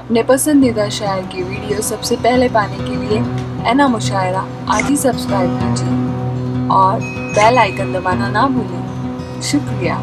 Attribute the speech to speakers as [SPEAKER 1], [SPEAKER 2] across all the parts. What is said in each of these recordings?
[SPEAKER 1] अपने पसंदीदा शायर की वीडियो सबसे पहले पाने के लिए एना मुशायरा आज ही सब्सक्राइब कीजिए और बेल आइकन दबाना ना भूलें। शुक्रिया।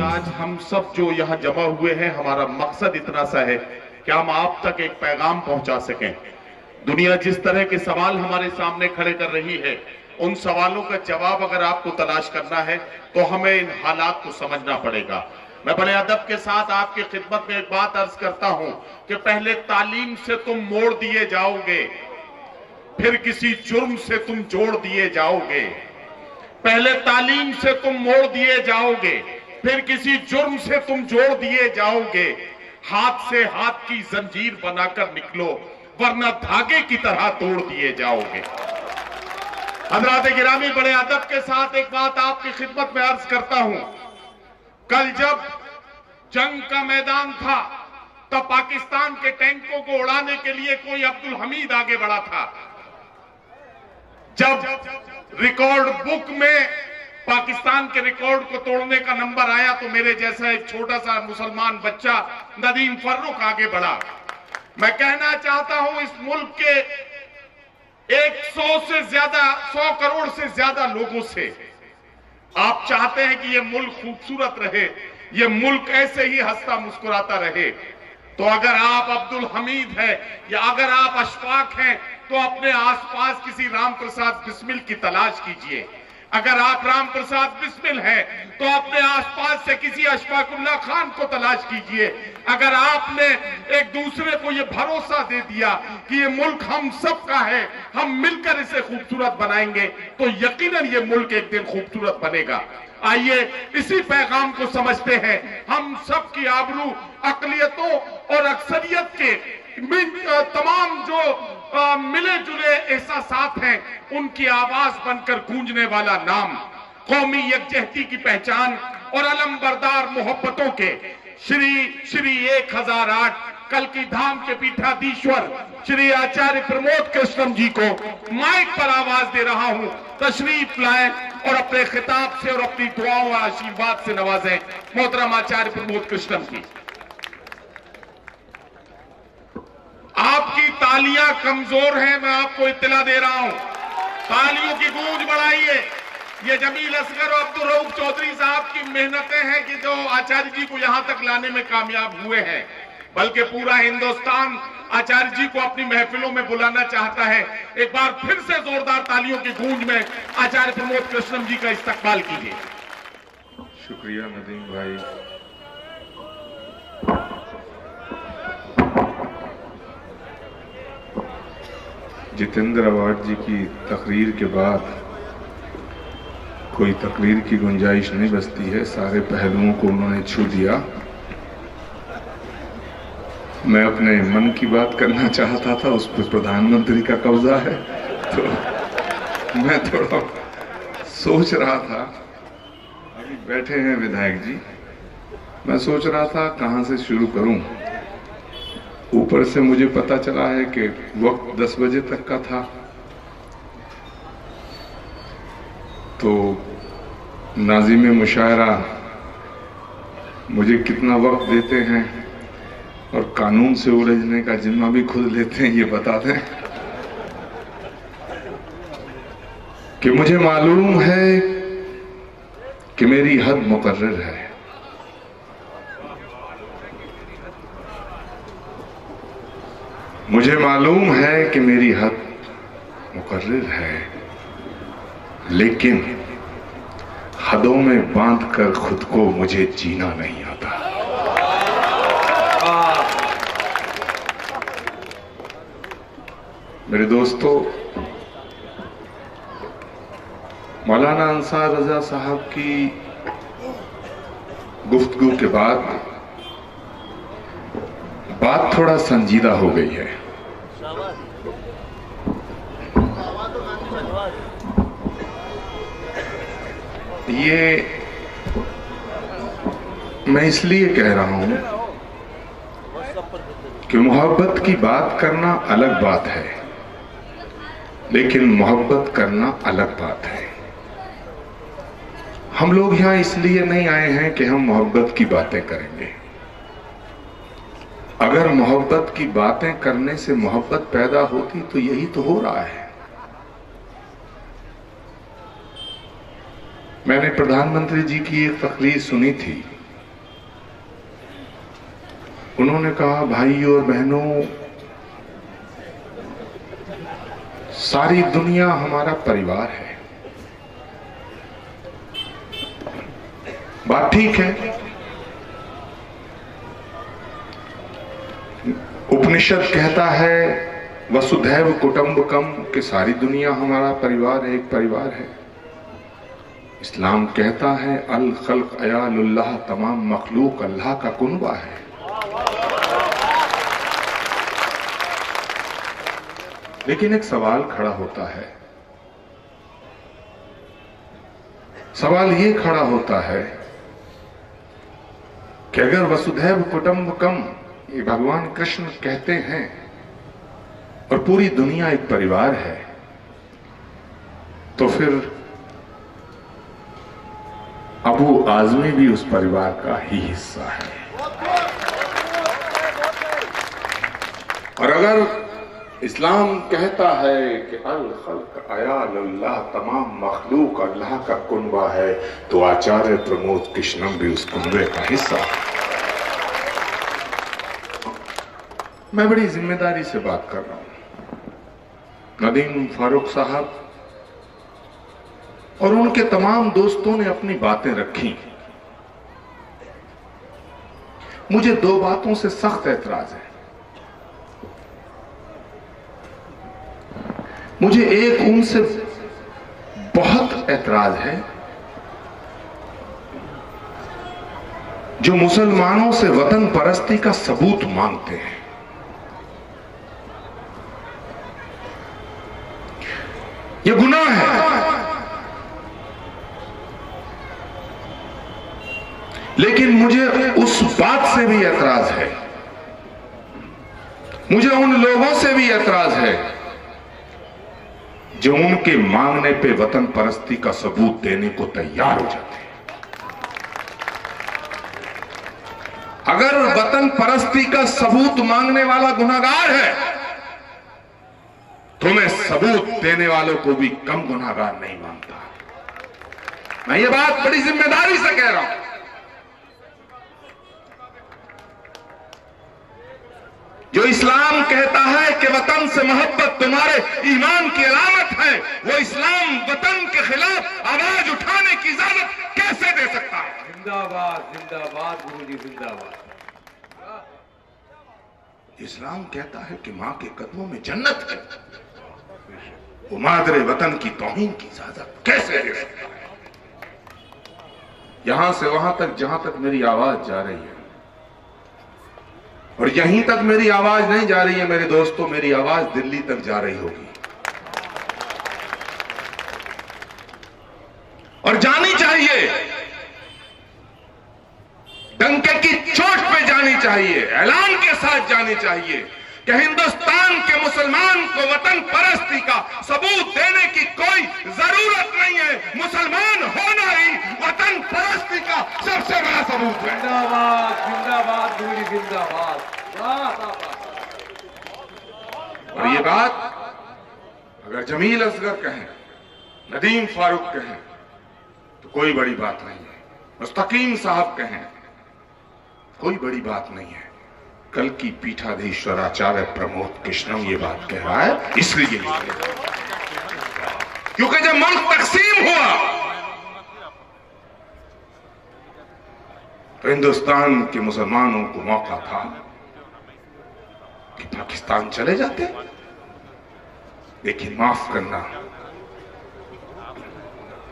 [SPEAKER 2] आज हम सब जो यहाँ जमा हुए हैं, हमारा मकसद इतना सा है कि हम आप तक एक पैगाम पहुंचा सकें। दुनिया जिस तरह के सवाल हमारे सामने खड़े कर रही है, उन सवालों का जवाब अगर आपको तलाश करना है तो हमें इन हालात को समझना पड़ेगा। मैं बड़े अदब के साथ आपकी खिदमत में एक बात अर्ज करता हूं कि पहले तालीम से तुम मोड़ दिए जाओगे, फिर किसी जुर्म से तुम जोड़ दिए जाओगे। पहले तालीम से तुम मोड़ दिए जाओगे, फिर किसी जुर्म से तुम जोड़ दिए जाओगे। हाथ से हाथ की जंजीर बनाकर निकलो, वरना धागे की तरह तोड़ दिए जाओगे। हजरात गिरामी, बड़े अदब के साथ एक बात आपकी खिदमत में अर्ज करता हूं। कल जब जंग का मैदान था, तब पाकिस्तान के टैंकों को उड़ाने के लिए कोई अब्दुल हमीद आगे बढ़ा था। जब रिकॉर्ड बुक में पाकिस्तान के रिकॉर्ड को तोड़ने का नंबर आया, तो मेरे जैसा एक छोटा सा मुसलमान बच्चा नदीम फर्रुख आगे बढ़ा। मैं कहना चाहता हूं, इस मुल्क के 100 करोड़ से ज्यादा लोगों से आप चाहते हैं कि यह मुल्क खूबसूरत रहे, यह मुल्क ऐसे ही हंसता मुस्कुराता रहे। तो अगर आप अब्दुल हमीद हैं या अगर आप अशफाक हैं, तो अपने आसपास किसी राम प्रसाद बिस्मिल की तलाश कीजिए। अगर आप राम प्रसाद बिस्मिल हैं, तो अपने आसपास से किसी अशफाकुल्लाह खान को तलाश कीजिए। अगर आपने एक दूसरे को यह भरोसा दे दिया कि ये मुल्क हम सब का है, हम मिलकर इसे खूबसूरत बनाएंगे, तो यकीनन ये मुल्क एक दिन खूबसूरत बनेगा। आइए इसी पैगाम को समझते हैं। हम सब की आबरू, अकलियतों और अक्सरियत के तमाम जो मिले जुले एहसासात हैं, उनकी आवाज बनकर गूंजने वाला नाम, कौमी यकजहती की पहचान और अलमबरदार मोहब्बतों के श्री 1008 कल की धाम के पीठाधीश्वर श्री आचार्य प्रमोद कृष्णम जी को माइक पर आवाज दे रहा हूं। तशरीफ लाएं और अपने खिताब से और अपनी दुआओं और आशीर्वाद से नवाजें मोहतरम आचार्य प्रमोद कृष्णम की। आपकी तालियां कमजोर हैं, मैं आपको इत्तला दे रहा हूं। तालियों की गूंज बढ़ाइए। ये जमील असगर और अब्दुल रऊफ चौधरी साहब की मेहनतें हैं कि जो आचार्य जी को यहां तक लाने में कामयाब हुए हैं, बल्कि पूरा हिंदुस्तान आचार्य जी को अपनी महफिलों में बुलाना चाहता है। एक बार फिर से जोरदार तालियों की गूंज में आचार्य प्रमोद कृष्णम जी का इस्तकबाल कीजिए।
[SPEAKER 3] शुक्रिया नदीम भाई। जितेंद्र अवार्ड जी की तकरीर के बाद कोई तकरीर की गुंजाइश नहीं बचती है। सारे पहलुओं को उन्होंने छू दिया। मैं अपने मन की बात करना चाहता था, उस पर प्रधानमंत्री का कब्जा है, तो मैं थोड़ा सोच रहा था। अभी बैठे हैं विधायक जी, मैं सोच रहा था कहाँ से शुरू करूं। ऊपर से मुझे पता चला है कि वक्त 10 बजे तक का था, तो नाज़िम मुशायरा मुझे कितना वक्त देते हैं और कानून से उलझने का जिम्मा भी खुद लेते हैं, ये बता दें कि मुझे मालूम है कि मेरी हद मुकर्रर है। मुझे मालूम है कि मेरी हद मुकर्रर है, लेकिन हदों में बांधकर खुद को मुझे जीना नहीं आता। मेरे दोस्तों, मौलाना अंसार रजा साहब की गुफ्तगू के बाद बात थोड़ा संजीदा हो गई है। ये मैं इसलिए कह रहा हूं कि मोहब्बत की बात करना अलग बात है, लेकिन मोहब्बत करना अलग बात है। हम लोग यहां इसलिए नहीं आए हैं कि हम मोहब्बत की बातें करेंगे। अगर मोहब्बत की बातें करने से मोहब्बत पैदा होती तो यही तो हो रहा है। मैंने प्रधानमंत्री जी की एक तकरीर सुनी थी। उन्होंने कहा, भाइयों और बहनों, सारी दुनिया हमारा परिवार है। बात ठीक है। उपनिषद कहता है वसुधैव कुटुंबकम, कि सारी दुनिया हमारा परिवार है, एक परिवार है। इस्लाम कहता है अल खल्क अयालुल्लाह, तमाम मखलूक अल्लाह का कुनबा है। लेकिन एक सवाल खड़ा होता है। सवाल ये खड़ा होता है कि अगर वसुधैव कुटुंबकम ये भगवान कृष्ण कहते हैं और पूरी दुनिया एक परिवार है, तो फिर अबू आजमी भी उस परिवार का ही हिस्सा है। और अगर इस्लाम कहता है कि अल खल्क अयालुल्लाह, तमाम मखलूक अल्लाह का कुनबा है, तो आचार्य प्रमोद कृष्णम भी उस कुनबे का हिस्सा है। मैं बड़ी जिम्मेदारी से बात कर रहा हूं। नदीम फारूक साहब और उनके तमाम दोस्तों ने अपनी बातें रखी। मुझे दो बातों से सख्त ऐतराज है। मुझे एक उनसे बहुत ऐतराज है जो मुसलमानों से वतन परस्ती का सबूत मांगते हैं। ये गुनाह है। लेकिन मुझे उस बात से भी ऐतराज है, मुझे उन लोगों से भी ऐतराज है जो उनके मांगने पे वतन परस्ती का सबूत देने को तैयार हो जाते हैं। अगर वतन परस्ती का सबूत मांगने वाला गुनाहगार है, तो मैं सबूत देने वालों को भी कम गुनाहगार नहीं मानता। मैं ये बात बड़ी जिम्मेदारी से कह रहा हूं। जो इस्लाम कहता है कि वतन से मोहब्बत तुम्हारे ईमान की अलामत है, वो इस्लाम वतन के खिलाफ आवाज उठाने की इजाजत कैसे दे सकता है?
[SPEAKER 4] जिंदाबाद जिंदाबाद गुरु जी जिंदाबाद।
[SPEAKER 3] इस्लाम कहता है कि मां के कदमों में जन्नत है, वो मादरे वतन की तौहीन की इजाजत कैसे दे सकता है? यहां से वहां तक, जहां तक मेरी आवाज जा रही है, और यहीं तक मेरी आवाज नहीं जा रही है मेरे दोस्तों, मेरी आवाज दिल्ली तक जा रही होगी और जानी चाहिए। डंके की चोट पे जानी चाहिए, ऐलान के साथ जानी चाहिए कि हिंदुस्तान के मुसलमान को वतन परस्ती का सबूत देने की कोई जरूरत नहीं है। मुसलमान होना ही वतन परस्ती का सबसे बड़ा सबूत है।
[SPEAKER 4] जिंदाबाद जिंदाबाद गुरु जी जिंदाबाद।
[SPEAKER 3] और ये बात अगर जमील असगर कहें, नदीम फारूक कहें, तो कोई बड़ी बात नहीं है। मुस्तकीम साहब कहें, कोई बड़ी बात नहीं है। कल की पीठाधीश्वर आचार्य प्रमोद कृष्णम ये बात कह रहा है, इसलिए क्योंकि जब मुल्क तकसीम हुआ तो हिंदुस्तान के मुसलमानों को मौका था कि पाकिस्तान चले जाते, लेकिन माफ करना,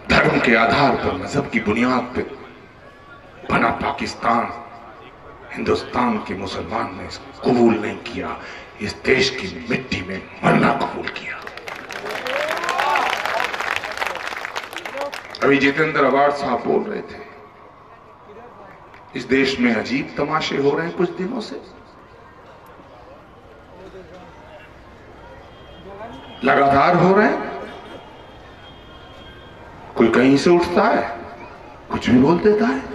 [SPEAKER 3] धर्म के आधार पर, मजहब की बुनियाद पर बना पाकिस्तान हिंदुस्तान के मुसलमान ने इसको कबूल नहीं किया, इस देश की मिट्टी में मरना कबूल किया। अभी जितेंद्र अवार्ड साहब बोल रहे थे, इस देश में अजीब तमाशे हो रहे हैं कुछ दिनों से। लगातार हो रहे हैं, कोई कहीं से उठता है, कुछ भी बोल देता है।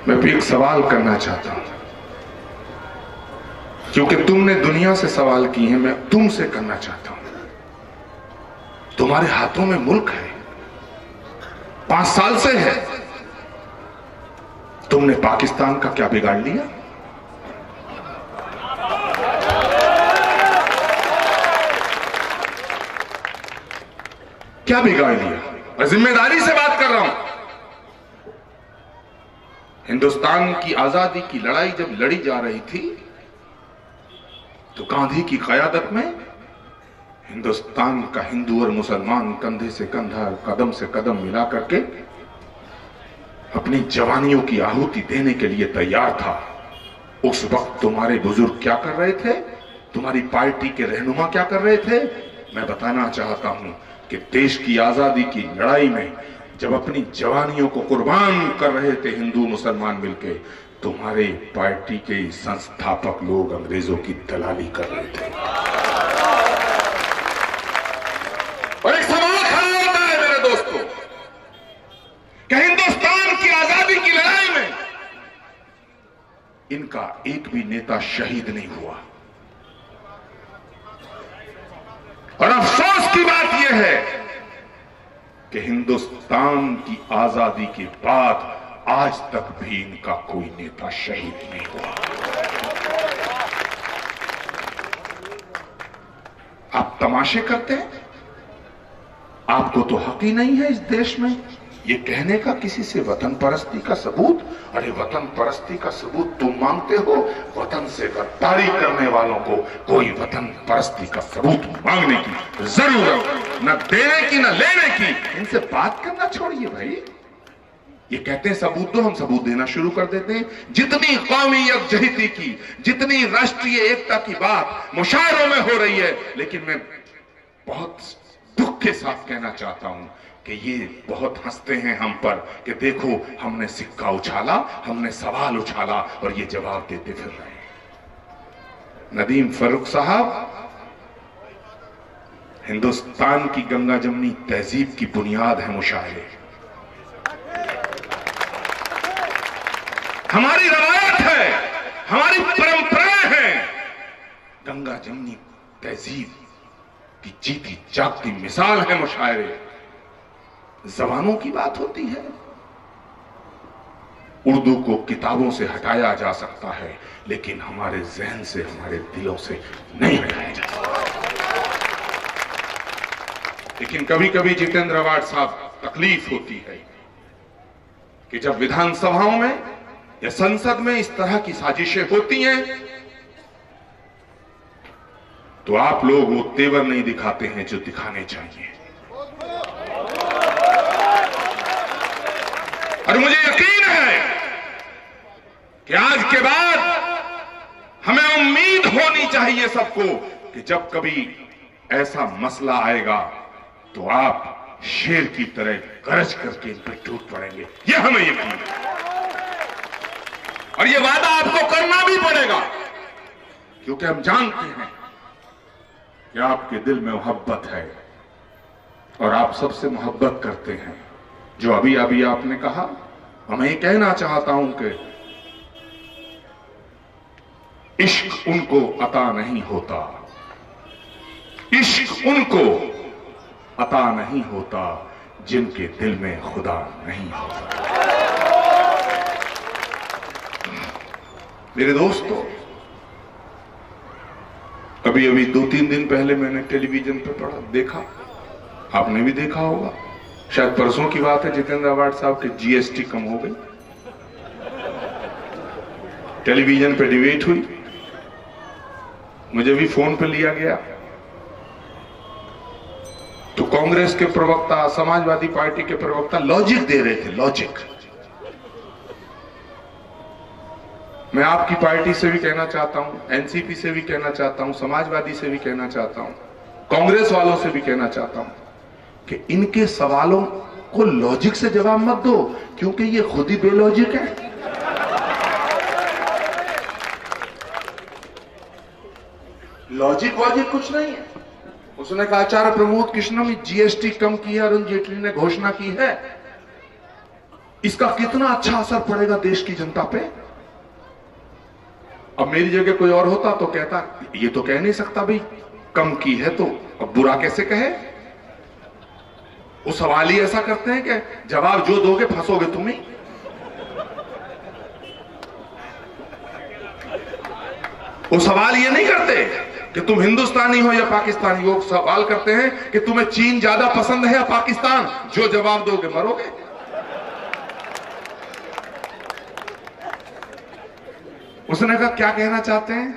[SPEAKER 3] मैं भी एक सवाल करना चाहता हूं, क्योंकि तुमने दुनिया से सवाल किए हैं, मैं तुमसे करना चाहता हूं। तुम्हारे हाथों में मुल्क है, 5 साल से है, तुमने पाकिस्तान का क्या बिगाड़ लिया? क्या बिगाड़ लिया? मैं जिम्मेदारी से बात कर रहा हूं। हिंदुस्तान की आजादी की लड़ाई जब लड़ी जा रही थी तो गांधी की क़यादत में हिंदुस्तान का हिंदू और मुसलमान कंधे से कंधा, कदम से कदम मिला करके अपनी जवानियों की आहुति देने के लिए तैयार था। उस वक्त तुम्हारे बुजुर्ग क्या कर रहे थे, तुम्हारी पार्टी के रहनुमा क्या कर रहे थे? मैं बताना चाहता हूं कि देश की आजादी की लड़ाई में जब अपनी जवानियों को कुर्बान कर रहे थे हिंदू मुसलमान मिलके, तुम्हारे पार्टी के संस्थापक लोग अंग्रेजों की दलाली कर रहे थे। और एक सवाल खड़ा होता है मेरे दोस्तों कि हिंदुस्तान की आजादी की लड़ाई में इनका एक भी नेता शहीद नहीं हुआ। और अफसोस की बात यह है कि हिंदुस्तान की आजादी के बाद आज तक भी इनका कोई नेता शहीद नहीं हुआ। आप तमाशे करते हैं, आपको तो हक ही नहीं है इस देश में ये कहने का किसी से वतन परस्ती का सबूत। अरे वतन परस्ती का सबूत तुम मांगते हो, वतन से गद्दारी करने वालों को कोई वतन परस्ती का सबूत मांगने की जरूरत न देने की न लेने की। इनसे बात करना छोड़िए भाई। ये कहते हैं सबूत दो, हम सबूत देना शुरू कर देते हैं। जितनी कौमी यकजहती की, जितनी राष्ट्रीय एकता की बात मुशायरों में हो रही है, लेकिन मैं बहुत दुख के साथ कहना चाहता हूं कि ये बहुत हंसते हैं हम पर कि देखो हमने सिक्का उछाला, हमने सवाल उछाला और ये जवाब देते फिर रहे हैं। नदीम फारूक साहब, हिंदुस्तान की गंगा जमनी तहजीब की बुनियाद है मुशायरे। हमारी रवायत है, हमारी परंपराएं हैं। गंगा जमनी तहजीब की जीती जागती मिसाल है मुशायरे। जबानों की बात होती है, उर्दू को किताबों से हटाया जा सकता है, लेकिन हमारे जहन से, हमारे दिलों से नहीं हटाया जा सकता। लेकिन कभी कभी जितेंद्र अवार्ड साहब तकलीफ होती है कि जब विधानसभाओं में या संसद में इस तरह की साजिशें होती हैं तो आप लोग वो तेवर नहीं दिखाते हैं जो दिखाने चाहिए। और मुझे यकीन है कि आज के बाद हमें उम्मीद होनी चाहिए सबको कि जब कभी ऐसा मसला आएगा तो आप शेर की तरह गरज करके इन पर टूट पड़ेंगे। यह हमें यकीन है और यह वादा आपको करना भी पड़ेगा, क्योंकि हम जानते हैं कि आपके दिल में मोहब्बत है और आप सबसे मोहब्बत करते हैं। जो अभी अभी आपने कहा, मैं ये कहना चाहता हूं कि इश्क उनको अता नहीं होता, इश्क उनको अता नहीं होता जिनके दिल में खुदा नहीं होता। मेरे दोस्तों, अभी अभी 2-3 दिन पहले मैंने टेलीविजन पर पढ़ा, देखा, आपने भी देखा होगा, शायद परसों की बात है, जितेंद्र अवार्ड साहब के जीएसटी कम हो गई। टेलीविजन पे डिबेट हुई, मुझे भी फोन पे लिया गया तो कांग्रेस के प्रवक्ता, समाजवादी पार्टी के प्रवक्ता लॉजिक दे रहे थे, लॉजिक मैं आपकी पार्टी से भी कहना चाहता हूं, एनसीपी से भी कहना चाहता हूं, समाजवादी से भी कहना चाहता हूं, कांग्रेस वालों से भी कहना चाहता हूं कि इनके सवालों को लॉजिक से जवाब मत दो, क्योंकि ये खुद ही बेलॉजिक है। लॉजिक वॉजिक कुछ नहीं है। उसने कहा आचार्य प्रमोद कृष्ण ने जीएसटी कम किया, अरुण जेटली ने घोषणा की है, इसका कितना अच्छा असर पड़ेगा देश की जनता पे। अब मेरी जगह कोई और होता तो कहता ये तो कह नहीं सकता भाई, कम की है तो अब बुरा कैसे कहे। वो सवाल ही ऐसा करते हैं कि जवाब जो दोगे फंसोगे तुम ही। वो सवाल ये नहीं करते कि तुम हिंदुस्तानी हो या पाकिस्तानी हो, सवाल करते हैं कि तुम्हें चीन ज्यादा पसंद है या पाकिस्तान। जो जवाब दोगे मरोगे। उसने कहा क्या कहना चाहते हैं?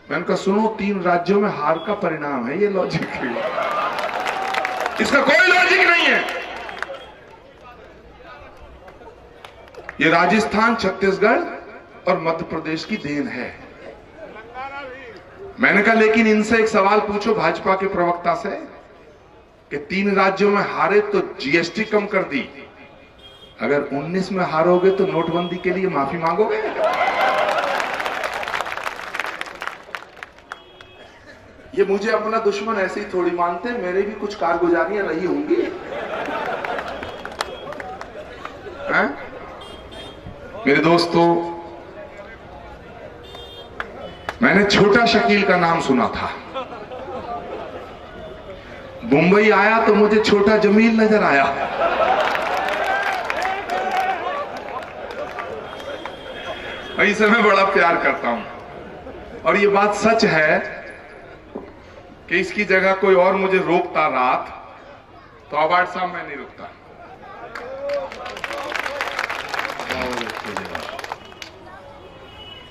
[SPEAKER 3] मैंने कहा सुनो, 3 राज्यों में हार का परिणाम है, ये लॉजिक है, इसका कोई लॉजिक नहीं है। ये राजस्थान, छत्तीसगढ़ और मध्य प्रदेश की देन है। मैंने कहा लेकिन इनसे एक सवाल पूछो भाजपा के प्रवक्ता से कि 3 राज्यों में हारे तो जीएसटी कम कर दी, अगर 19 में हारोगे तो नोटबंदी के लिए माफी मांगोगे? ये मुझे अपना दुश्मन ऐसे ही थोड़ी मानते, मेरे भी कुछ कारगुजारियां रही होंगी। मेरे दोस्तों, मैंने छोटा शकील का नाम सुना था। मुंबई आया तो मुझे छोटा जमील नजर आया। इसे मैं बड़ा प्यार करता हूं और ये बात सच है कि इसकी जगह कोई और मुझे रोकता रात तो अवार्ड साहब मैं नहीं रुकता।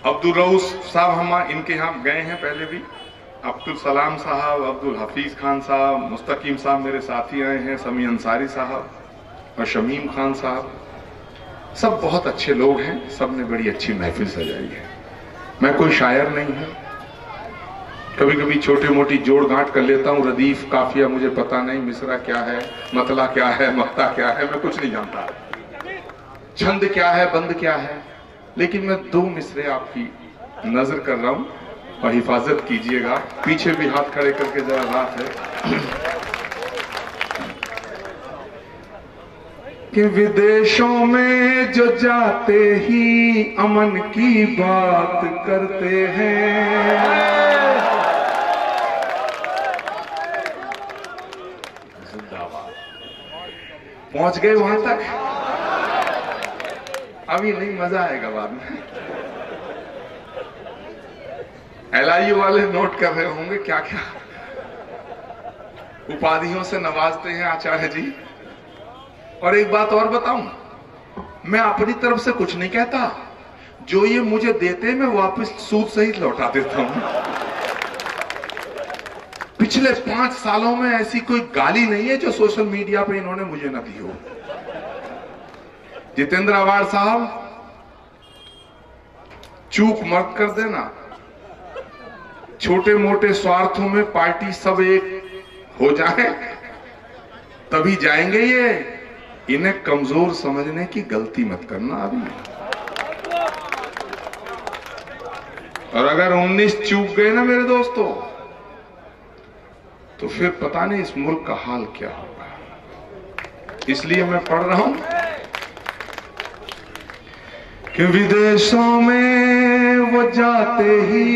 [SPEAKER 3] अब्दुल रऊफ साहब हम इनके यहां गए हैं पहले भी, अब्दुल सलाम साहब, अब्दुल हफीज खान साहब, मुस्तकीम साहब मेरे साथी आए हैं, समी अंसारी साहब और शमीम खान साहब, सब बहुत अच्छे लोग हैं। सब ने बड़ी अच्छी महफिल सजाई है। मैं कोई शायर नहीं हूं, कभी कभी छोटी मोटी जोड़ गांठ कर लेता हूं, रदीफ काफिया मुझे पता नहीं, मिसरा क्या है, मतला क्या है, मक्ता क्या है, मैं कुछ नहीं जानता, छंद क्या है, बंद क्या है, लेकिन मैं 2 मिसरे आपकी नजर कर रहा हूं और हिफाजत कीजिएगा। पीछे भी हाथ खड़े करके जरा रात है कि विदेशों में जो जाते ही अमन की बात करते हैं, पहुंच गए वहां तक? अभी नहीं, मजा आएगा बाद में। LIU वाले नोट कर रहे होंगे क्या क्या उपाधियों से नवाजते हैं आचार्य जी। और एक बात और बताऊं, मैं अपनी तरफ से कुछ नहीं कहता, जो ये मुझे देते मैं वापस सूद सहित लौटा देता हूं। पिछले 5 सालों में ऐसी कोई गाली नहीं है जो सोशल मीडिया पे इन्होंने मुझे ना दी हो। जितेंद्र अवार्ड साहब, चूक मत कर देना, छोटे मोटे स्वार्थों में पार्टी सब एक हो जाए तभी जाएंगे ये, इन्हें कमजोर समझने की गलती मत करना अभी। और अगर 19 चूक गए ना मेरे दोस्तों, तो फिर पता नहीं इस मुल्क का हाल क्या होगा। इसलिए मैं पढ़ रहा हूं कि विदेशों में वो जाते ही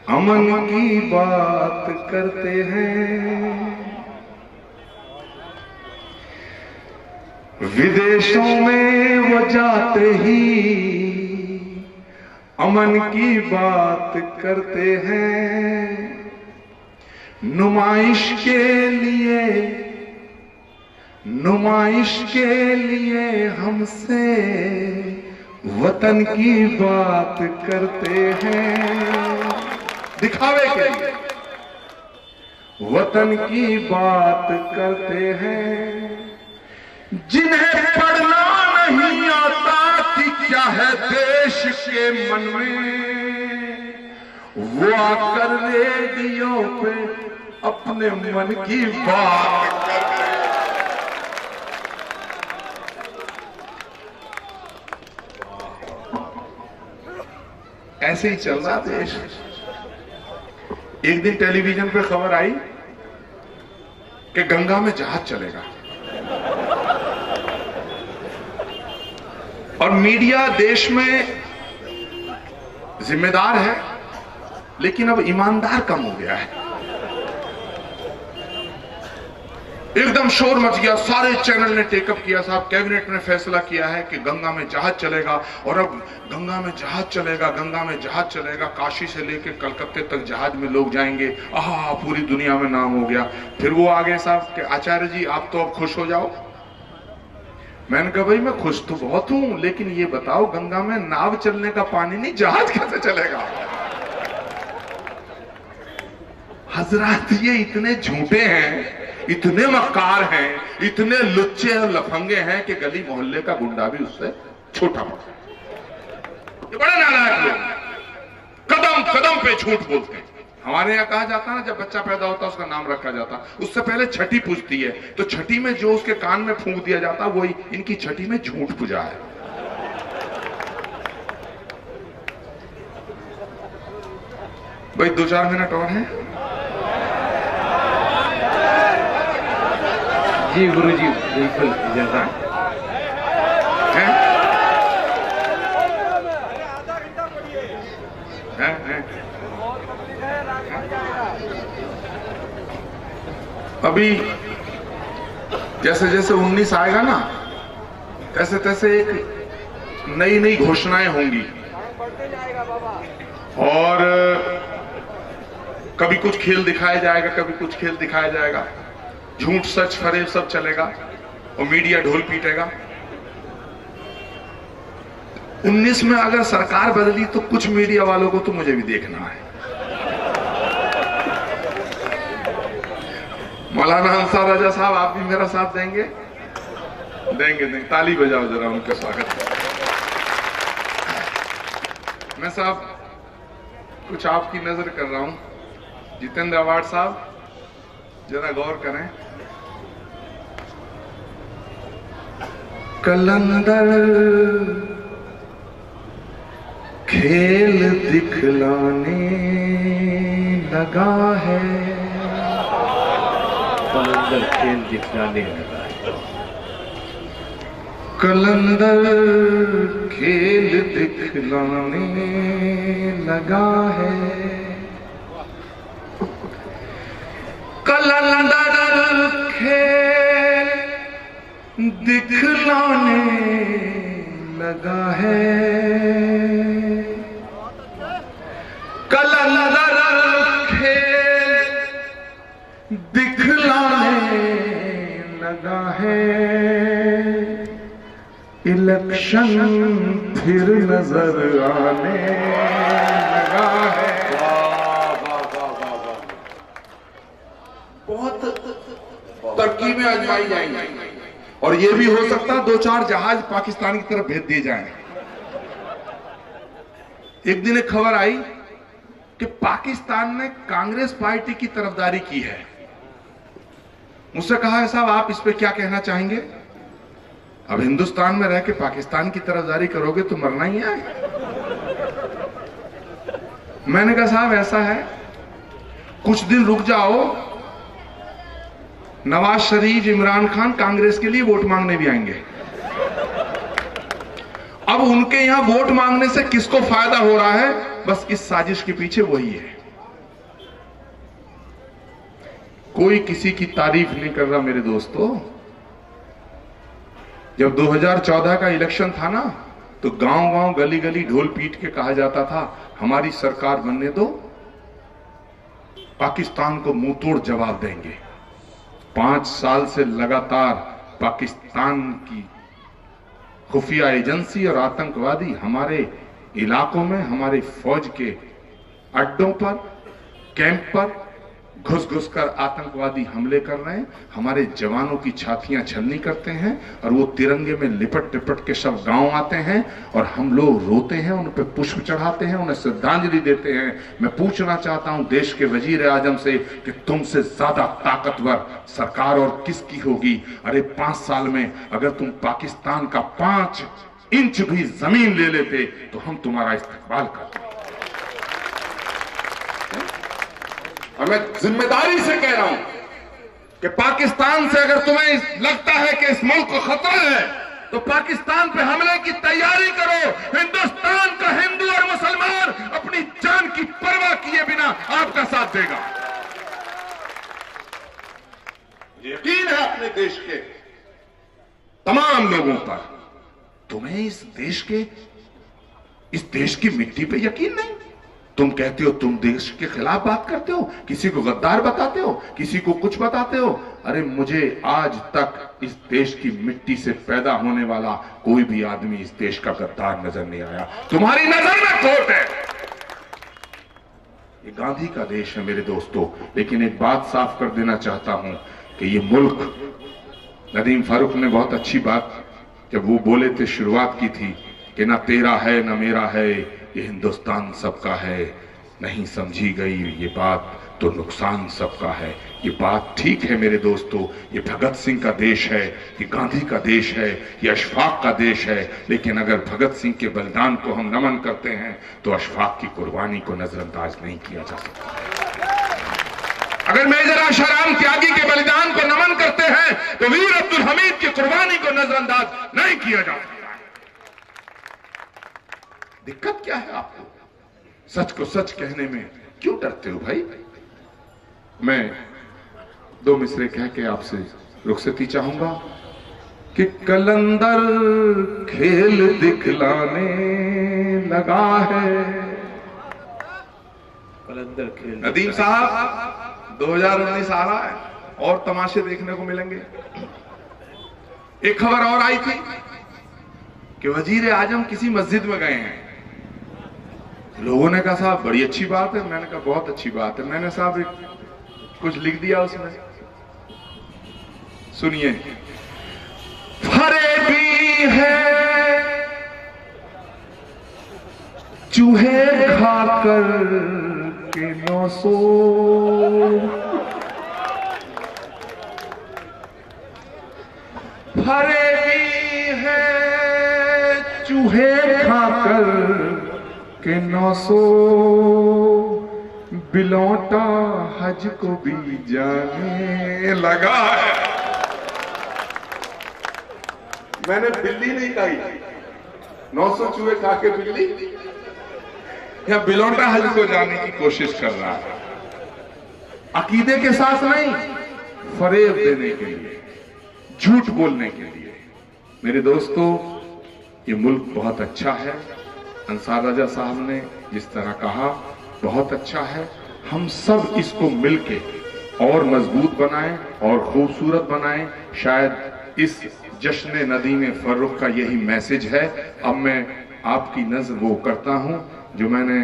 [SPEAKER 3] अमन की बात करते हैं, विदेशों में वो जाते ही अमन की बात करते हैं, नुमाइश के लिए हमसे वतन की बात करते हैं, दिखावे के लिए वतन की बात करते हैं, जिन्हें पढ़ना नहीं आता कि क्या मन में, वो आकर रेडियो पे अपने मन की बात कर रहे। ऐसे ही चल रहा देश। एक दिन टेलीविजन पे खबर आई कि गंगा में जहाज चलेगा और मीडिया देश में जिम्मेदार है, लेकिन अब ईमानदार कम हो गया है। एकदम शोर मच गया, सारे चैनल ने टेकअप किया, साहब कैबिनेट ने फैसला किया है कि गंगा में जहाज चलेगा, और अब गंगा में जहाज चलेगा, गंगा में जहाज चलेगा, काशी से लेकर कलकत्ते तक जहाज में लोग जाएंगे, आहा पूरी दुनिया में नाम हो गया। फिर वो आ गए साहब कि आचार्य जी आप तो अब खुश हो जाओ। मैंने कहा भाई मैं खुश तो बहुत हूं, लेकिन ये बताओ गंगा में नाव चलने का पानी नहीं, जहाज कैसे चलेगा? हजरत ये इतने झूठे हैं, इतने मक्कार हैं, इतने लुच्चे और लफंगे हैं कि गली मोहल्ले का गुंडा भी उससे छोटा पड़ता है। ये बड़े नालायक लोग, कदम कदम पे झूठ बोलते हैं। हमारे यहाँ कहा जाता है ना, जब बच्चा पैदा होता है उसका नाम रखा जाता, उससे पहले छठी पूजती है, तो छठी में जो उसके कान में फूंक दिया जाता वही इनकी छठी में झूठ पूजा है। भाई 2-4 मिनट और हैं।
[SPEAKER 4] जी गुरुजी बिल्कुल जैसा
[SPEAKER 3] है? अभी जैसे जैसे 19 आएगा ना, तैसे तैसे एक नई नई घोषणाएं होंगी, और कभी कुछ खेल दिखाया जाएगा, कभी कुछ खेल दिखाया जाएगा, झूठ सच फरेब सब चलेगा और मीडिया ढोल पीटेगा। 19 में अगर सरकार बदली तो कुछ मीडिया वालों को तो मुझे भी देखना है। मौलाना अंसार राजा साहब आप भी मेरा साथ देंगे? देंगे। ताली बजाओ जरा उनका स्वागत। मैं साहब कुछ आपकी नजर कर रहा हूं। जितेंद्र अवार्ड साहब जरा गौर करें। कलंदर खेल दिखलाने लगा है,
[SPEAKER 4] कलंदर खेल दिखलाने लगा है,
[SPEAKER 3] कलंदर खेल दिखलाने लगा है, कलंदर खेल दिखलाने लगा है, कलंदर खेल दिखलाने लगा है, इलेक्शन फिर नजर आने लगा है। बहुत तरकीबें आजमाई जाएंगी, और यह भी हो सकता है 2-4 जहाज पाकिस्तान की तरफ भेज दिए जाएं। एक दिन एक खबर आई कि पाकिस्तान ने कांग्रेस पार्टी की तरफदारी की है। मुझसे कहा है साहब आप इस पे क्या कहना चाहेंगे? अब हिंदुस्तान में रह के पाकिस्तान की तरफदारी करोगे तो मरना ही है। मैंने कहा साहब ऐसा है, कुछ दिन रुक जाओ, नवाज शरीफ, इमरान खान कांग्रेस के लिए वोट मांगने भी आएंगे। अब उनके यहां वोट मांगने से किसको फायदा हो रहा है? बस इस साजिश के पीछे वही है। कोई किसी की तारीफ नहीं कर रहा मेरे दोस्तों। जब 2014 का इलेक्शन था ना, तो गांव गांव गली गली ढोल पीट के कहा जाता था हमारी सरकार बनने दो, पाकिस्तान को मुंहतोड़ जवाब देंगे। 5 साल से लगातार पाकिस्तान की खुफिया एजेंसी और आतंकवादी हमारे इलाकों में, हमारे फौज के अड्डों पर, कैंप पर घुस घुस कर आतंकवादी हमले कर रहे हैं, हमारे जवानों की छातियां छलनी करते हैं और वो तिरंगे में लिपट लिपट के सब गांव आते हैं और हम लोग रोते हैं, उन पे पुष्प चढ़ाते हैं, उन्हें श्रद्धांजलि देते हैं। मैं पूछना चाहता हूं देश के वजीर आजम से कि तुमसे ज्यादा ताकतवर सरकार और किसकी होगी? अरे 5 साल में अगर तुम पाकिस्तान का 5 इंच भी जमीन ले लेते तो हम तुम्हारा इस्तेमाल करते। और मैं जिम्मेदारी से कह रहा हूं कि पाकिस्तान से अगर तुम्हें लगता है कि इस मुल्क को खतरा है तो पाकिस्तान पे हमले की तैयारी करो। हिंदुस्तान का हिंदू और मुसलमान अपनी जान की परवाह किए बिना आपका साथ देगा। यकीन है अपने देश के तमाम लोगों पर। तुम्हें इस देश की मिट्टी पे यकीन नहीं? तुम कहते हो तुम देश के खिलाफ बात करते हो, किसी को गद्दार बताते हो, किसी को कुछ बताते हो। अरे मुझे आज तक इस देश की मिट्टी से पैदा होने वाला कोई भी आदमी इस देश का गद्दार नजर नहीं आया। तुम्हारी नजर में खोट है। ये गांधी का देश है मेरे दोस्तों। लेकिन एक बात साफ कर देना चाहता हूं कि ये मुल्क, नदीम फारूक ने बहुत अच्छी बात जब वो बोले थे शुरुआत की थी कि ना तेरा है ना मेरा है, ये हिंदुस्तान सबका है। नहीं समझी गई ये बात तो नुकसान सबका है। ये बात ठीक है मेरे दोस्तों। ये भगत सिंह का देश है, ये गांधी का देश है, ये अशफाक का देश है। लेकिन अगर भगत सिंह के बलिदान को हम नमन करते हैं तो अशफाक की कुर्बानी को नजरअंदाज नहीं किया जा सकता। अगर मेजर आशाराम त्यागी के बलिदान को नमन करते हैं तो वीर अब्दुल हमीद की कुर्बानी को नजरअंदाज नहीं किया जा सकता। दिक्कत क्या है आपको? सच को सच कहने में क्यों डरते हो भाई? मैं 2 मिसरे कह के आपसे रुखसती चाहूंगा कि कलंदर खेल दिखलाने लगा है।
[SPEAKER 4] कलंदर खेल
[SPEAKER 3] नदीम साहब 2019 आ रहा है और तमाशे देखने को मिलेंगे। एक खबर और आई थी कि वजीर आजम किसी मस्जिद में गए हैं। लोगों ने कहा साहब बड़ी अच्छी बात है। मैंने कहा बहुत अच्छी बात है। मैंने साहब कुछ लिख दिया उसमें, सुनिए। फरेबी है चूहे खाकर के 900, फरेबी है चूहे खाकर के 900, बिलौटा हज को भी जाने लगा है। मैंने बिल्ली नहीं कही, 900 चूहे खा के बिल्ली या बिलौटा हज को जाने की कोशिश कर रहा है। अकीदे के साथ नहीं, फरेब देने के लिए, झूठ बोलने के लिए। मेरे दोस्तों ये मुल्क बहुत अच्छा है। अंसार राजा साहब ने जिस तरह कहा बहुत अच्छा है। हम सब इसको मिलके और मजबूत बनाएं और खूबसूरत बनाएं। शायद इस जश्न नदीम फर्रुख का यही मैसेज है। अब मैं आपकी नजर वो करता हूं जो मैंने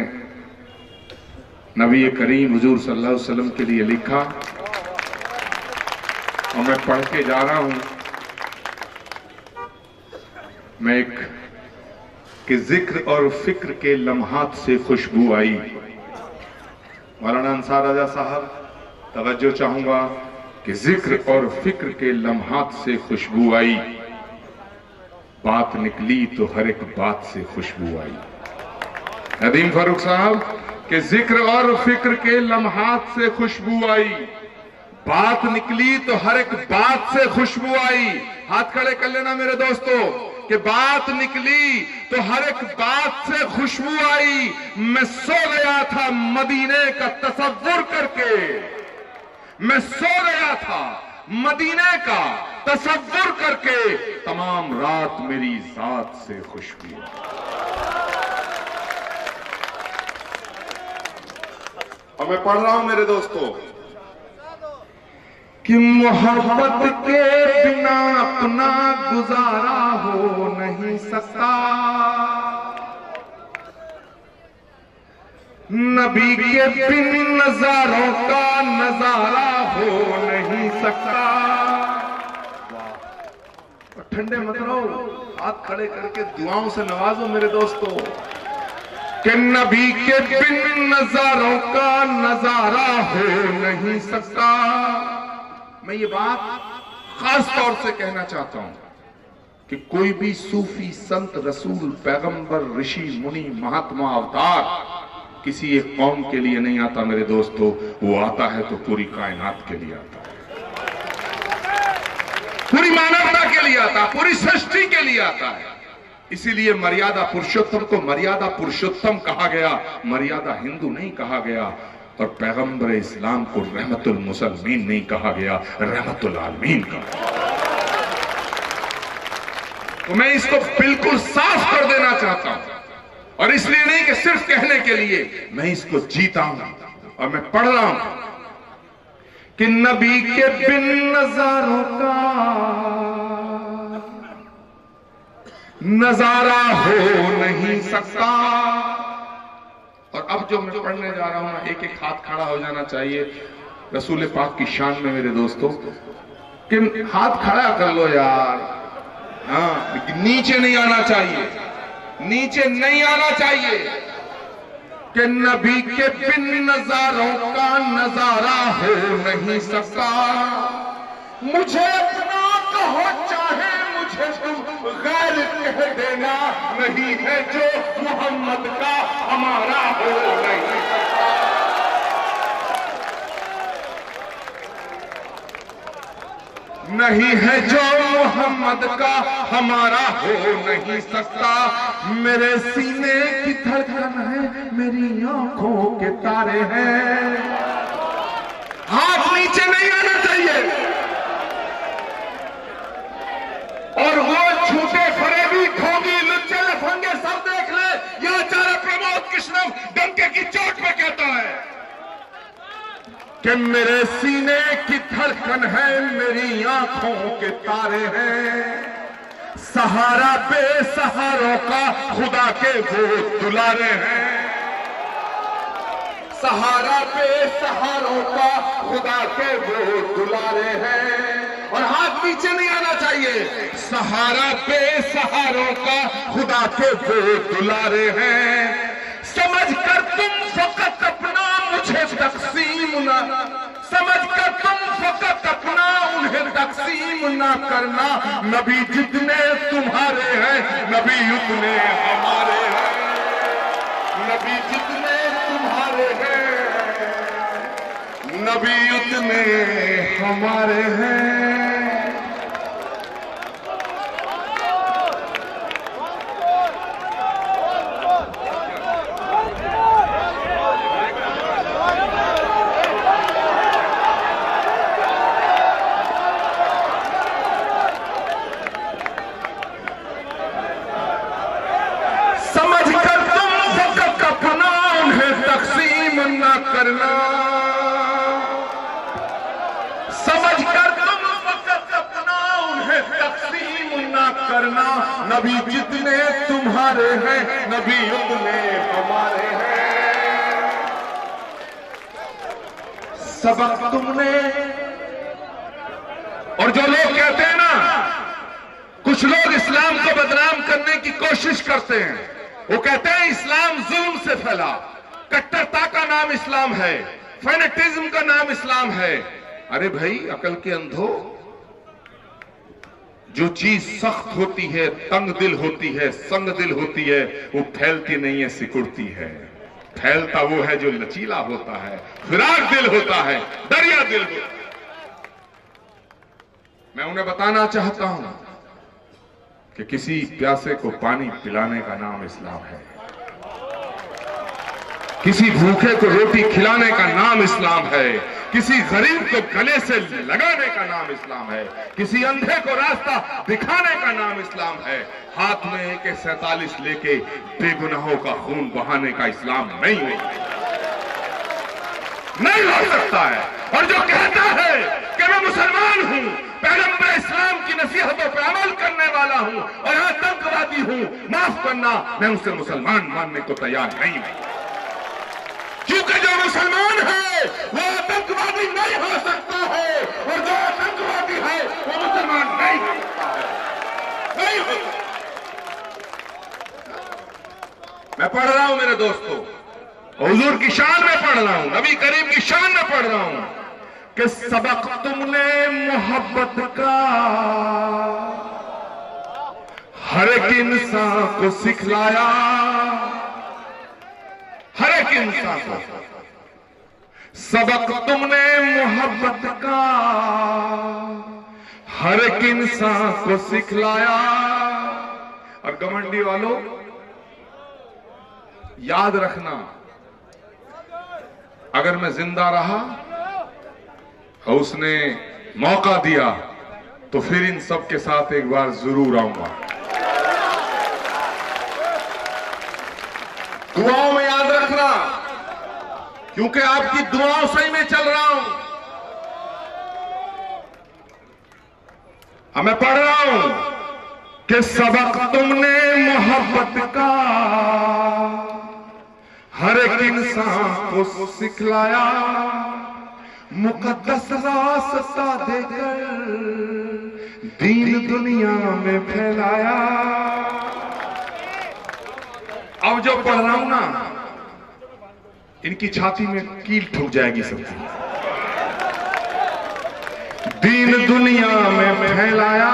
[SPEAKER 3] नबी करीम हुजूर सल्लल्लाहु अलैहि वसल्लम के लिए लिखा और मैं पढ़ के जा रहा हूं। मैं एक कि जिक्र और फिक्र के लम्हात से खुशबू आई। मौलाना अंसार राजा साहब तवज्जो चाहूंगा कि जिक्र और फिक्र के लम्हात से खुशबू आई, बात निकली तो हर एक बात से खुशबू आई। नदीम फारूक साहब के जिक्र और फिक्र के लम्हात से खुशबू आई, बात निकली तो हर एक बात से खुशबू आई। हाथ खड़े कर लेना मेरे दोस्तों कि बात निकली तो हर एक बात से खुशबू आई। मैं सो गया था मदीने का तसव्वुर करके, मैं सो गया था मदीने का तसव्वुर करके, तमाम रात मेरी जात से खुशबू। और मैं पढ़ रहा हूं मेरे दोस्तों कि मोहब्बत के बिना अपना गुजारा हो नहीं सकता, नबी के बिन नजारों का नजारा हो नहीं सकता। और ठंडे मत रहो, हाथ खड़े करके दुआओं से नवाजो मेरे दोस्तों कि नबी के बिन नजारों का नजारा हो नहीं सकता। मैं ये बात खास तौर से कहना चाहता हूं कि कोई भी सूफी, संत, रसूल, पैगंबर, ऋषि, मुनि, महात्मा, अवतार किसी एक कौम के लिए नहीं आता मेरे दोस्तों, वो आता है तो पूरी कायनात के लिए आता है, पूरी मानवता के लिए आता है, पूरी सृष्टि के लिए आता है। इसीलिए मर्यादा पुरुषोत्तम को मर्यादा पुरुषोत्तम कहा गया, मर्यादा हिंदू नहीं कहा गया। और पैगंबर इस्लाम को रहमतुल मुसलमीन नहीं कहा गया, रहमतुल आलमीन कहा। तो मैं इसको बिल्कुल साफ कर देना चाहता हूं, और इसलिए नहीं कि सिर्फ कहने के लिए, मैं इसको जीता हूं और मैं पढ़ रहा हूं कि नबी के बिन नजारों का नजारा हो नहीं सकता। और अब जो मैं पढ़ने जा रहा हूं ना, एक एक हाथ खड़ा हो जाना चाहिए रसूल पाक की शान में मेरे दोस्तों, कि हाथ खड़ा कर लो यार। हाँ, नीचे नहीं आना चाहिए, नीचे नहीं आना चाहिए कि नबी के बिन नजारों का नजारा हो नहीं सकता। मुझे अपना कहो चाहे मुझे तुम गैर कह देना, नहीं है जो मोहम्मद का हमारा हो नहीं सकता। नहीं है जो मोहम्मद का हमारा हो नहीं सकता। मेरे सीने की धड़कन है, मेरी आंखों के तारे हैं। हाथ नीचे नहीं आना चाहिए। और वो छूटे फरेबी, ढोंगी, लुच्चे, लफंगे सब देख ले, यह आचार्य प्रमोद कृष्णम डंके की चोट पे कहता है कि मेरे सीने की धड़कन है, मेरी आंखों के तारे हैं। सहारा बेसहारों का खुदा के वो दुलारे हैं। सहारा बेसहारों का खुदा के वो दुलारे हैं। और हाथ नीचे नहीं आना चाहिए। सहारा बेसहारों का खुदा के वो दुलारे हैं। समझ कर तुम फकत अपना मुझे तकसीम ना, समझ कर तुम फकत अपना उन्हें तकसीम ना करना। नबी जितने तुम्हारे हैं, नबी उतने हमारे हैं। नबी जितने तुम्हारे हैं, नबी उतने हमारे हैं। करना, समझ कर तुम फकत अपना उन्हें तकसीम ना करना। नबी जितने तुम्हारे हैं, नबी उतने हमारे हैं। सबक तुमने, और जो लोग कहते हैं ना, कुछ लोग इस्लाम को बदनाम करने की कोशिश करते हैं। वो कहते हैं इस्लाम जुल्म से फैला, कट्टरता का नाम इस्लाम है, फैनेटिज्म का नाम इस्लाम है। अरे भाई अकल के अंधो, जो चीज सख्त होती है, तंग दिल होती है, संग दिल होती है, वो फैलती नहीं है, सिकुड़ती है। फैलता वो है जो लचीला होता है, फिराक दिल होता है, दरिया दिल होता है। मैं उन्हें बताना चाहता हूं कि किसी प्यासे को पानी पिलाने का नाम इस्लाम है, किसी भूखे को रोटी खिलाने का नाम इस्लाम है, किसी गरीब को गले से लगाने का नाम इस्लाम है, किसी अंधे को रास्ता दिखाने का नाम इस्लाम है। हाथ में AK-47 लेके बेगुनाहों का खून बहाने का इस्लाम नहीं हो सकता है। और जो कहता है कि मैं मुसलमान हूं, पैगंबर इस्लाम की नसीहतों पर अमल करने वाला हूं और आतंकवादी हूं, माफ करना, मैं उसे मुसलमान मानने को तैयार नहीं हूं।
[SPEAKER 2] क्योंकि जो मुसलमान है वो आतंकवादी नहीं हो सकता है, और जो आतंकवादी है वो मुसलमान नहीं हो सकता है, नहीं हो सकता। मैं पढ़ रहा हूं मेरे दोस्तों, हुजूर की शान में पढ़ रहा हूं, नबी करीम की शान में पढ़ रहा हूं कि सबक तुमने मोहब्बत का हर एक इंसान को सिखलाया, हर एक इंसान को सबक तुमने मोहब्बत का हर एक इंसान को सिखलाया। और घमंडी वालों याद रखना, अगर मैं जिंदा रहा और उसने मौका दिया तो फिर इन सब के साथ एक बार जरूर आऊंगा। दुआओं में याद रखना, क्योंकि आपकी दुआओं से ही मैं चल रहा हूं। मैं पढ़ रहा हूं कि सबक तुमने मोहब्बत का हर एक इंसान को सिखलाया, मुकद्दस रास्ता देकर दीन दुनिया में फैलाया। अब जो पढ़ रहा हूं ना, इनकी छाती में कील ठुक जाएगी सबकी। दीन दुनिया में फैलाया,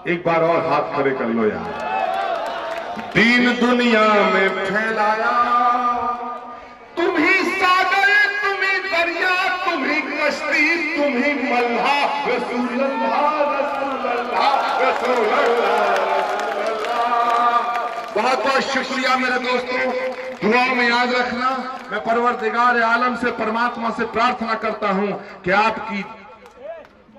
[SPEAKER 2] एक बार और हाथ खड़े कर लो यार। दीन दुनिया में फैलाया, तुम ही सागर, तुम ही दरिया, तुम ही कश्ती, तुम ही मल्हा, रसूल अल्लाह, रसूल अल्लाह, रसूल अल्लाह, रसूल अल्लाह। बहुत बहुत शुक्रिया मेरे दोस्तों, दुआओं में याद रखना। मैं परवरदिगार आलम से, परमात्मा से प्रार्थना करता हूं कि आपकी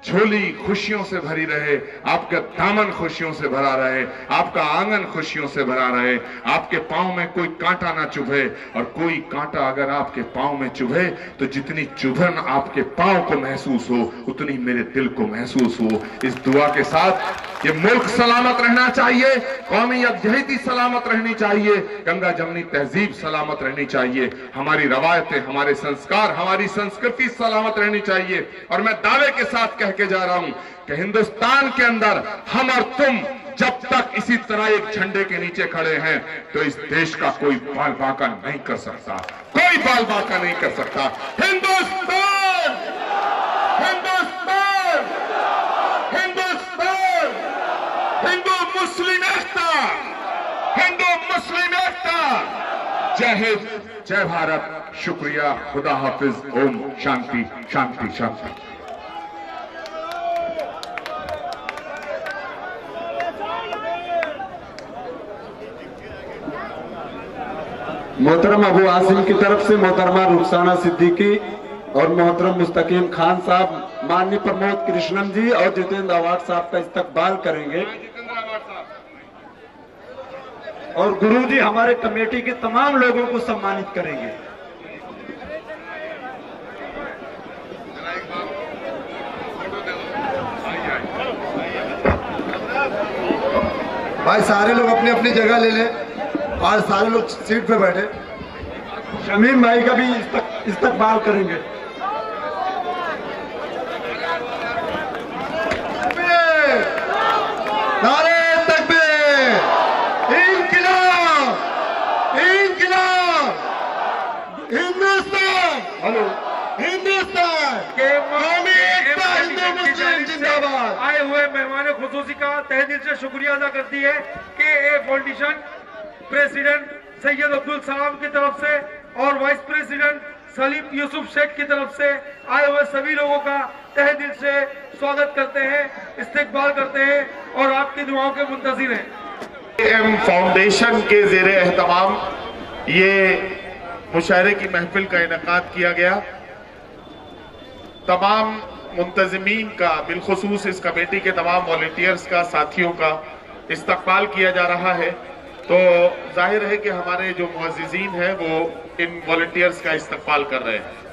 [SPEAKER 2] झोली खुशियों से भरी रहे, आपका दामन खुशियों से भरा रहे, आपका आंगन खुशियों से भरा रहे, आपके पांव में कोई कांटा ना चुभे, और कोई कांटा अगर आपके पांव में चुभे तो जितनी चुभन आपके पांव को महसूस हो उतनी मेरे दिल को महसूस हो। इस दुआ के साथ ये मुल्क सलामत रहना चाहिए, कौमी यकजहती सलामत रहनी चाहिए, गंगा जमनी तहजीब सलामत रहनी चाहिए, हमारी रवायतें, हमारे संस्कार, हमारी संस्कृति सलामत रहनी चाहिए। और मैं दावे के साथ कह के जा रहा हूं कि हिंदुस्तान के अंदर हम और तुम जब तक इसी तरह एक झंडे के नीचे खड़े हैं तो इस देश का कोई बाल बांका नहीं कर सकता, कोई बाल बांका नहीं कर सकता। हिंदुस्तान, हिंदुस्तान, हिंदुस्तान, हिंदू मुस्लिम एकता, हिंदू मुस्लिम एकता। जय हिंद, जय भारत, शुक्रिया, खुदा हाफिज, ओम शांति शांति शांति।
[SPEAKER 5] मोहतरम अबू आसिम की तरफ से मोहतरमा रुखसाना सिद्दीकी और मोहतरम मुस्तकीम खान साहब, माननीय प्रमोद कृष्णन जी और जितेंद्र अवार्ड साहब का इस्तकबाल करेंगे। और गुरु जी हमारे कमेटी के तमाम लोगों को सम्मानित करेंगे।
[SPEAKER 6] भाई सारे लोग अपनी अपनी जगह ले लें और सारे लोग सीट पे बैठे।
[SPEAKER 5] शमीम भाई का भी इस्तकबाल करेंगे।
[SPEAKER 6] नारे तकबीर, इंकिलाब, इंकिलाब, हिंदुस्तान, हेलो हिंदुस्तान के कौमी एकता, हिंदू मुस्लिम जिंदाबाद।
[SPEAKER 7] आए हुए मेहमान खुसूसी का तहे दिल से शुक्रिया अदा करती है कि ए फाउंडेशन प्रेसिडेंट सैयद अब्दुल सलाम की तरफ से और वाइस प्रेसिडेंट सलीम यूसुफ शेख की तरफ से आए हुए सभी लोगों का तहे दिल से स्वागत करते हैं, इस्तकबाल करते हैं और आपकी दुआओं के मुंतज़िर हैं।
[SPEAKER 2] एम फाउंडेशन के ज़ेरे एहतमाम ये मुशायरे की महफिल का इनेकाद किया गया। तमाम मुंतज़मीन का, बिलखुसूस इस कमेटी के तमाम वॉलंटियर्स का, साथियों का इस्तकबाल किया जा रहा है। तो जाहिर है कि हमारे जो मुअज़्ज़िज़ीन हैं वो इन वॉलंटियर्स का इस्तकबाल कर रहे हैं।